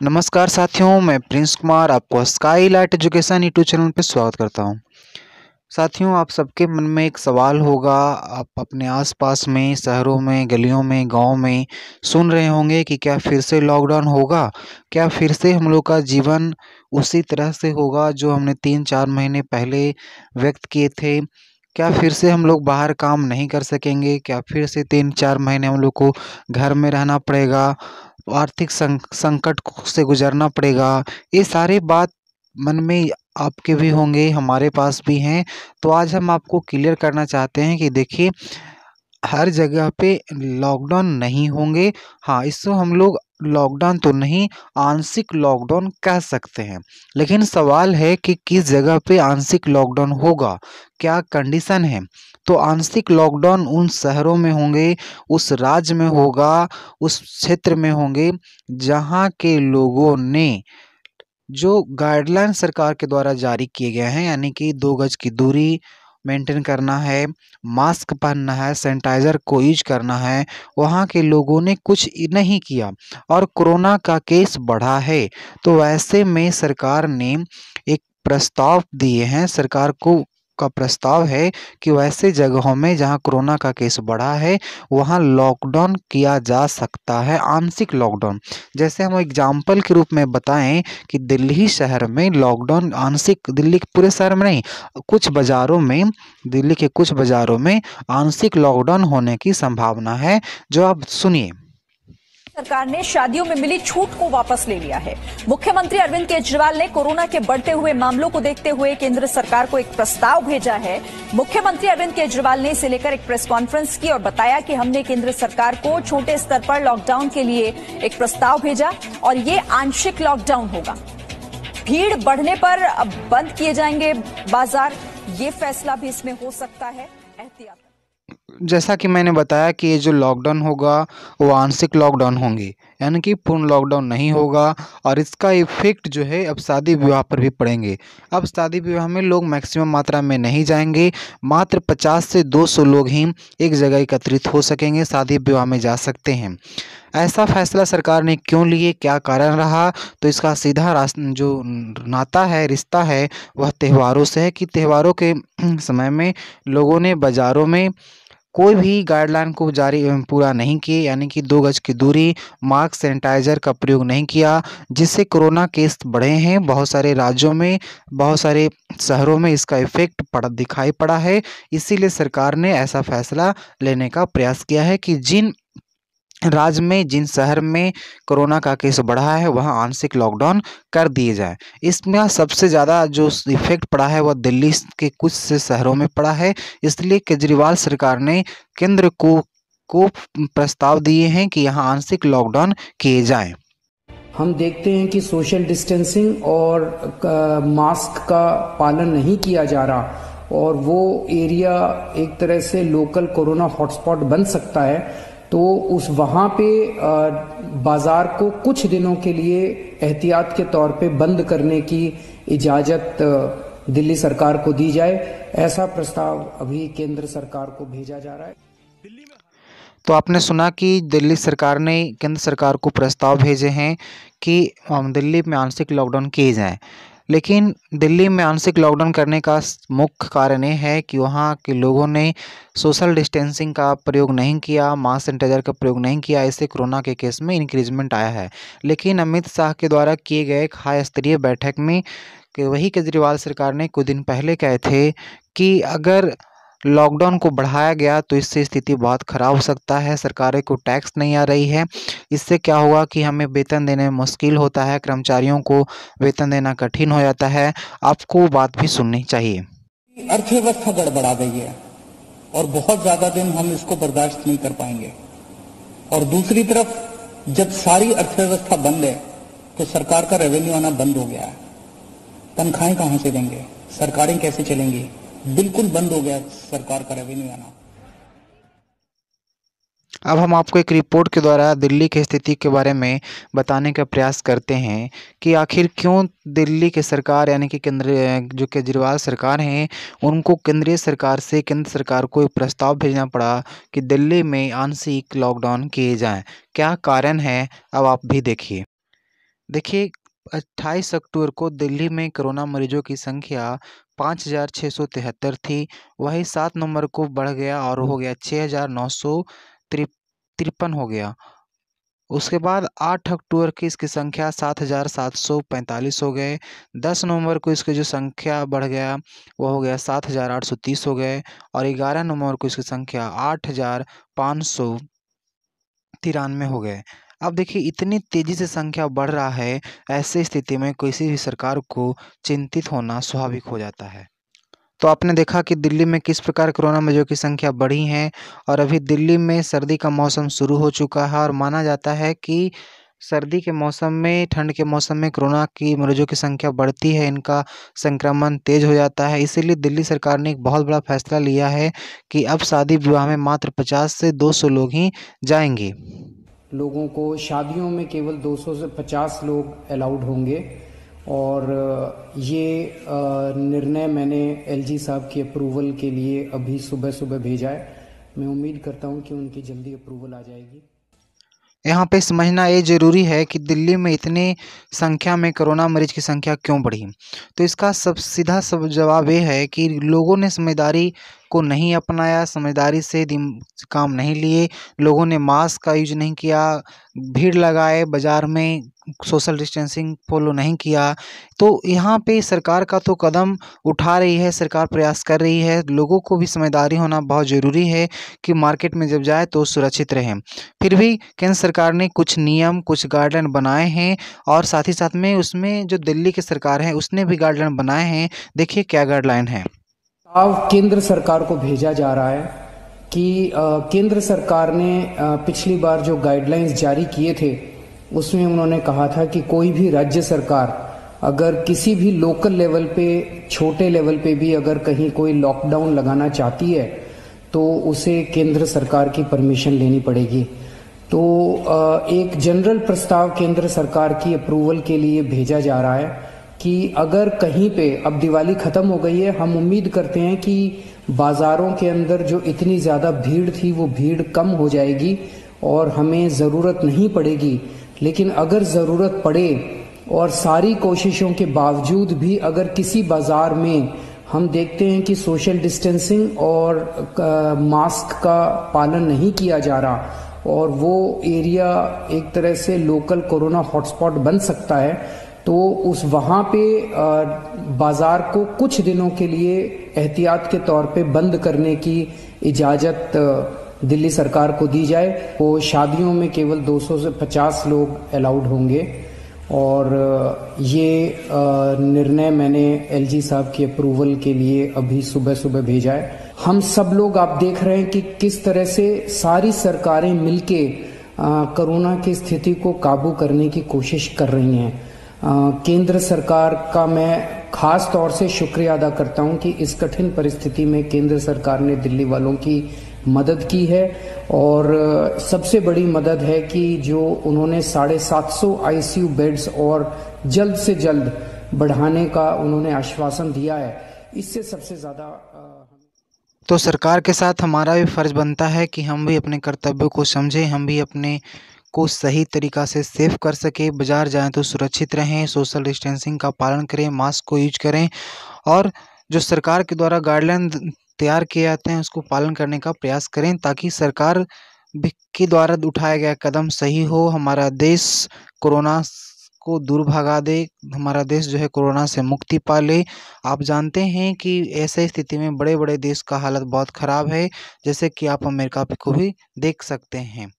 नमस्कार साथियों, मैं प्रिंस कुमार आपको sky light education YouTube channel पे स्वागत करता हूं। साथियों, आप सबके मन में एक सवाल होगा। आप अपने आसपास में, शहरों में, गलियों में, गांव में सुन रहे होंगे कि क्या फिर से लॉकडाउन होगा? क्या फिर से हम लोग का जीवन उसी तरह से होगा जो हमने 3-4 महीने पहले व्यक्त किए थे? क्या फिर से हम लोग बाहर काम नहीं कर सकेंगे? क्या फिर से 3-4 महीने हम लोग को घर में रहना पड़ेगा? आर्थिक संकट से गुजरना पड़ेगा? ये सारे बात मन में आपके भी होंगे, हमारे पास भी हैं। तो आज हम आपको क्लियर करना चाहते हैं कि देखिए, हर जगह पे लॉकडाउन नहीं होंगे। हाँ, इसको हम लोग लॉकडाउन तो नहीं, आंशिक लॉकडाउन कह सकते हैं। लेकिन सवाल है कि किस जगह पे आंशिक लॉकडाउन होगा, क्या कंडीशन है? तो आंशिक लॉकडाउन उन शहरों में होंगे, उस राज्य में होगा, उस क्षेत्र में होंगे जहाँ के लोगों ने जो गाइडलाइन सरकार के द्वारा जारी किए गए हैं, यानी कि 2 गज की दूरी मेंटेन करना है, मास्क पहनना है, सैनिटाइज़र को यूज करना है, वहाँ के लोगों ने कुछ नहीं किया और कोरोना का केस बढ़ा है। तो ऐसे में सरकार ने एक प्रस्ताव दिए हैं, सरकार को का प्रस्ताव है कि वैसे जगहों में जहाँ कोरोना का केस बढ़ा है, वहाँ लॉकडाउन किया जा सकता है, आंशिक लॉकडाउन। जैसे हम एग्जाम्पल के रूप में बताएं कि दिल्ली शहर में लॉकडाउन आंशिक, दिल्ली के पूरे शहर में नहीं, कुछ बाज़ारों में, दिल्ली के कुछ बाज़ारों में आंशिक लॉकडाउन होने की संभावना है। जो आप सुनिए। सरकार ने शादियों में मिली छूट को वापस ले लिया है। मुख्यमंत्री अरविंद केजरीवाल ने कोरोना के बढ़ते हुए मामलों को देखते हुए केंद्र सरकार को एक प्रस्ताव भेजा है। मुख्यमंत्री अरविंद केजरीवाल ने इसे लेकर एक प्रेस कॉन्फ्रेंस की और बताया कि हमने केंद्र सरकार को छोटे स्तर पर लॉकडाउन के लिए एक प्रस्ताव भेजा और ये आंशिक लॉकडाउन होगा। भीड़ बढ़ने पर बंद किए जाएंगे बाजार, ये फैसला भी इसमें हो सकता है। एहतियात। जैसा कि मैंने बताया कि ये जो लॉकडाउन होगा वो आंशिक लॉकडाउन होंगे, यानी कि पूर्ण लॉकडाउन नहीं होगा। और इसका इफेक्ट जो है अब शादी विवाह पर भी पड़ेंगे। अब शादी विवाह में लोग मैक्सिमम मात्रा में नहीं जाएंगे, मात्र 50 से 200 लोग ही एक जगह एकत्रित हो सकेंगे, शादी विवाह में जा सकते हैं। ऐसा फैसला सरकार ने क्यों लिए, क्या कारण रहा? तो इसका सीधा जो नाता है, रिश्ता है, वह त्योहारों से है कि त्योहारों के समय में लोगों ने बाज़ारों में कोई भी गाइडलाइन को पूरा नहीं किए, यानी कि 2 गज की दूरी, मास्क, सैनिटाइज़र का प्रयोग नहीं किया, जिससे कोरोना केस बढ़े हैं। बहुत सारे राज्यों में, बहुत सारे शहरों में इसका इफ़ेक्ट दिखाई पड़ा है। इसीलिए सरकार ने ऐसा फैसला लेने का प्रयास किया है कि जिन राज्य में, जिन शहर में कोरोना का केस बढ़ा है, वहाँ आंशिक लॉकडाउन कर दिए जाए। इसमें सबसे ज़्यादा जो इफ़ेक्ट पड़ा है वह दिल्ली के कुछ से शहरों में पड़ा है। इसलिए केजरीवाल सरकार ने केंद्र को प्रस्ताव दिए हैं कि यहाँ आंशिक लॉकडाउन किए जाएं। हम देखते हैं कि सोशल डिस्टेंसिंग और मास्क का पालन नहीं किया जा रहा और वो एरिया एक तरह से लोकल कोरोना हॉटस्पॉट बन सकता है। तो उस वहाँ पे बाजार को कुछ दिनों के लिए एहतियात के तौर पे बंद करने की इजाज़त दिल्ली सरकार को दी जाए। ऐसा प्रस्ताव अभी केंद्र सरकार को भेजा जा रहा है। तो आपने सुना कि दिल्ली सरकार ने केंद्र सरकार को प्रस्ताव भेजे हैं कि दिल्ली में आंशिक लॉकडाउन किए जाएं। लेकिन दिल्ली में आंशिक लॉकडाउन करने का मुख्य कारण ये है कि वहाँ के लोगों ने सोशल डिस्टेंसिंग का प्रयोग नहीं किया, मास्क सैनिटाइजर का प्रयोग नहीं किया। इससे कोरोना के केस में इंक्रीजमेंट आया है। लेकिन अमित शाह के द्वारा किए गए एक हाई स्तरीय बैठक में कि वही केजरीवाल सरकार ने कुछ दिन पहले कहे थे कि अगर लॉकडाउन को बढ़ाया गया तो इससे स्थिति बहुत ख़राब हो सकता है। सरकारें को टैक्स नहीं आ रही है, इससे क्या होगा कि हमें वेतन देने में मुश्किल होता है, कर्मचारियों को वेतन देना कठिन हो जाता है। आपको बात भी सुननी चाहिए। अर्थव्यवस्था गड़बड़ा गई है और बहुत ज्यादा दिन हम इसको बर्दाश्त नहीं कर पाएंगे। और दूसरी तरफ जब सारी अर्थव्यवस्था बंद है तो सरकार का रेवेन्यू आना बंद हो गया है। तनख्वाहें कहां से देंगे, सरकारें कैसे चलेंगी? बिल्कुल बंद हो गया सरकार का रेवेन्यू आना। अब हम आपको एक रिपोर्ट के द्वारा दिल्ली की स्थिति के बारे में बताने का प्रयास करते हैं कि आखिर क्यों दिल्ली की सरकार, यानी कि केंद्रीय जो केजरीवाल सरकार हैं, उनको केंद्रीय सरकार से केंद्र सरकार को एक प्रस्ताव भेजना पड़ा कि दिल्ली में आंशिक लॉकडाउन किए जाएं। क्या कारण है, अब आप भी देखिए। देखिए 28 अक्टूबर को दिल्ली में कोरोना मरीजों की संख्या 5,673 थी। वही 7 नवंबर को बढ़ गया और हो गया 6,953 हो गया। उसके बाद 8 अक्टूबर की इसकी संख्या 7,745 हो गए। 10 नवंबर को इसकी जो संख्या बढ़ गया वो हो गया 7,830 हो गए और 11 नवंबर को इसकी संख्या 8,593 हो गए। अब देखिए इतनी तेज़ी से संख्या बढ़ रहा है, ऐसी स्थिति में किसी भी सरकार को चिंतित होना स्वाभाविक हो जाता है। तो आपने देखा कि दिल्ली में किस प्रकार कोरोना मरीजों की संख्या बढ़ी है और अभी दिल्ली में सर्दी का मौसम शुरू हो चुका है और माना जाता है कि सर्दी के मौसम में, ठंड के मौसम में कोरोना की मरीजों की संख्या बढ़ती है, इनका संक्रमण तेज हो जाता है। इसीलिए दिल्ली सरकार ने एक बहुत बड़ा फैसला लिया है कि अब शादी विवाह में मात्र 50 से 200 लोग ही जाएंगे। लोगों को शादियों में केवल 200 से 50 लोग अलाउड होंगे और ये निर्णय मैंने एलजी साहब की अप्रूवल के लिए अभी सुबह सुबह भेजा है। मैं उम्मीद करता हूं कि उनकी जल्दी अप्रूवल आ जाएगी। यहाँ पे समझना ये ज़रूरी है कि दिल्ली में इतनी संख्या में कोरोना मरीज की संख्या क्यों बढ़ी। तो इसका सीधा जवाब ये है कि लोगों ने समझदारी को नहीं अपनाया, समझदारी से काम नहीं लिए, लोगों ने मास्क का यूज नहीं किया, भीड़ लगाए बाज़ार में, सोशल डिस्टेंसिंग फॉलो नहीं किया। तो यहाँ पे सरकार का तो कदम उठा रही है, सरकार प्रयास कर रही है, लोगों को भी समझदारी होना बहुत ज़रूरी है कि मार्केट में जब जाए तो सुरक्षित रहें। फिर भी केंद्र सरकार ने कुछ नियम, कुछ गाइडलाइन बनाए हैं और साथ ही साथ में उसमें जो दिल्ली की सरकार है उसने भी गाइडलाइन बनाए हैं। देखिए क्या गाइडलाइन है। अब केंद्र सरकार को भेजा जा रहा है कि केंद्र सरकार ने पिछली बार जो गाइडलाइंस जारी किए थे उसमें उन्होंने कहा था कि कोई भी राज्य सरकार अगर किसी भी लोकल लेवल पे, छोटे लेवल पे भी अगर कहीं कोई लॉकडाउन लगाना चाहती है तो उसे केंद्र सरकार की परमिशन लेनी पड़ेगी। तो एक जनरल प्रस्ताव केंद्र सरकार की अप्रूवल के लिए भेजा जा रहा है कि अगर कहीं पे, अब दिवाली खत्म हो गई है, हम उम्मीद करते हैं कि बाजारों के अंदर जो इतनी ज़्यादा भीड़ थी वो भीड़ कम हो जाएगी और हमें ज़रूरत नहीं पड़ेगी। लेकिन अगर ज़रूरत पड़े और सारी कोशिशों के बावजूद भी अगर किसी बाज़ार में हम देखते हैं कि सोशल डिस्टेंसिंग और मास्क का पालन नहीं किया जा रहा और वो एरिया एक तरह से लोकल कोरोना हॉटस्पॉट बन सकता है, तो उस वहाँ पे बाज़ार को कुछ दिनों के लिए एहतियात के तौर पे बंद करने की इजाज़त दिल्ली सरकार को दी जाए। वो शादियों में केवल 200 से 50 लोग अलाउड होंगे और ये निर्णय मैंने एलजी साहब की अप्रूवल के लिए अभी सुबह सुबह भेजा है। हम सब लोग, आप देख रहे हैं कि किस तरह से सारी सरकारें मिलके कोरोना की स्थिति को काबू करने की कोशिश कर रही हैं। केंद्र सरकार का मैं खास तौर से शुक्रिया अदा करता हूं कि इस कठिन परिस्थिति में केंद्र सरकार ने दिल्ली वालों की मदद की है और सबसे बड़ी मदद है कि जो उन्होंने 750 आईसीयू बेड्स और जल्द से जल्द बढ़ाने का उन्होंने आश्वासन दिया है। इससे सबसे ज़्यादा तो सरकार के साथ हमारा भी फर्ज बनता है कि हम भी अपने कर्तव्यों को समझें, हम भी अपने को सही तरीक़ा से सेव कर सके। बाज़ार जाएं तो सुरक्षित रहें, सोशल डिस्टेंसिंग का पालन करें, मास्क को यूज करें और जो सरकार के द्वारा गाइडलाइन तैयार किए जाते हैं उसको पालन करने का प्रयास करें ताकि सरकार के द्वारा उठाया गया कदम सही हो, हमारा देश कोरोना को दूर भगा दे, हमारा देश जो है कोरोना से मुक्ति पा ले। आप जानते हैं कि ऐसे स्थिति में बड़े बड़े देश का हालत बहुत ख़राब है, जैसे कि आप अमेरिका को भी देख सकते हैं।